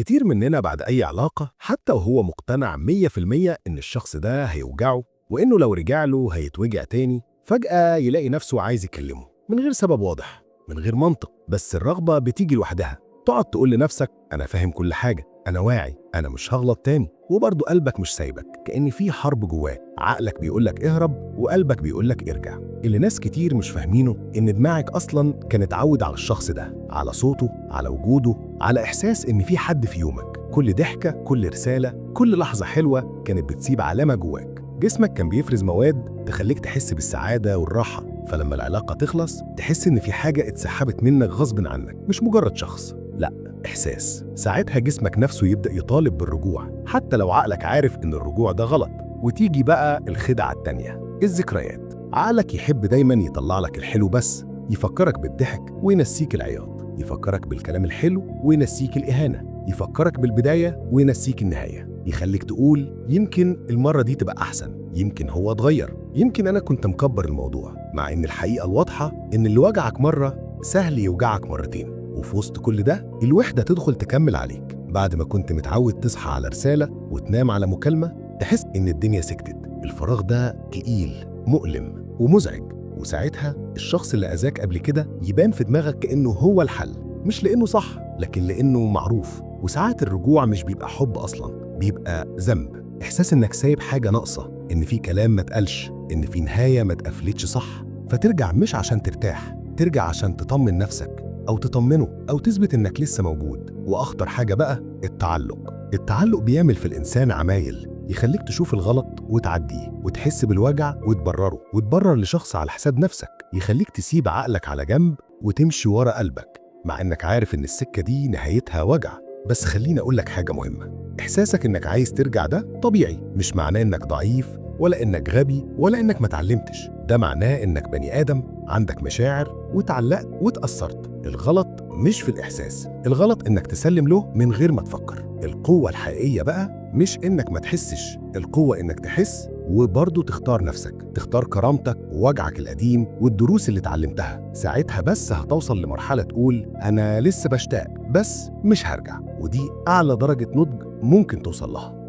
كتير مننا بعد أي علاقة حتى وهو مقتنع 100% إن الشخص ده هيوجعه وإنه لو رجع له هيتوجع تاني، فجأة يلاقي نفسه عايز يكلمه من غير سبب واضح، من غير منطق، بس الرغبة بتيجي لوحدها. تقعد تقول لنفسك أنا فاهم كل حاجة، أنا واعي، أنا مش هغلط تاني، وبرضه قلبك مش سايبك، كأن في حرب جواك، عقلك بيقولك اهرب وقلبك بيقولك ارجع. اللي ناس كتير مش فاهمينه إن دماغك أصلاً كانت عود على الشخص ده، على صوته، على وجوده، على إحساس إن في حد في يومك. كل ضحكة، كل رسالة، كل لحظة حلوة كانت بتسيب علامة جواك. جسمك كان بيفرز مواد تخليك تحس بالسعادة والراحة، فلما العلاقة تخلص تحس إن في حاجة اتسحبت منك غصب عنك، مش مجرد شخص، لا، إحساس. ساعتها جسمك نفسه يبدأ يطالب بالرجوع حتى لو عقلك عارف إن الرجوع ده غلط. وتيجي بقى الخدعة التانية، الذكريات. عقلك يحب دايما يطلع لك الحلو بس، يفكرك بالضحك وينسيك العياط، يفكرك بالكلام الحلو وينسيك الإهانة، يفكرك بالبداية وينسيك النهاية، يخليك تقول يمكن المرة دي تبقى أحسن، يمكن هو اتغير، يمكن أنا كنت مكبر الموضوع، مع إن الحقيقة الواضحة إن اللي وجعك مرة سهل يوجعك مرتين. وفي وسط كل ده الوحدة تدخل تكمل عليك. بعد ما كنت متعود تصحى على رسالة وتنام على مكالمة، تحس إن الدنيا سكتت. الفراغ ده تقيل، مؤلم ومزعج، وساعتها الشخص اللي أذاك قبل كده يبان في دماغك كأنه هو الحل، مش لأنه صح لكن لأنه معروف. وساعات الرجوع مش بيبقى حب أصلاً، بيبقى ذنب، إحساس إنك سايب حاجة ناقصة، إن في كلام ما اتقالش، إن في نهاية ما اتقفلتش صح. فترجع مش عشان ترتاح، ترجع عشان تطمن نفسك أو تطمنه أو تثبت إنك لسه موجود. وأخطر حاجة بقى التعلق بيعمل في الإنسان عمايل، يخليك تشوف الغلط وتعديه، وتحس بالوجع وتبرر لشخص على حساب نفسك، يخليك تسيب عقلك على جنب وتمشي ورا قلبك، مع إنك عارف إن السكة دي نهايتها وجع. بس خليني أقولك حاجة مهمة، إحساسك إنك عايز ترجع ده طبيعي، مش معناه إنك ضعيف ولا إنك غبي ولا إنك ما اتعلمتش. ده معناه إنك بني آدم عندك مشاعر وتعلقت وتأثرت. الغلط مش في الإحساس، الغلط إنك تسلم له من غير ما تفكر. القوة الحقيقية بقى مش إنك ما تحسش، القوة إنك تحس وبرضه تختار نفسك، تختار كرامتك ووجعك القديم والدروس اللي اتعلمتها. ساعتها بس هتوصل لمرحلة تقول أنا لسه بشتاق بس مش هرجع، ودي أعلى درجة نضج ممكن توصل لها.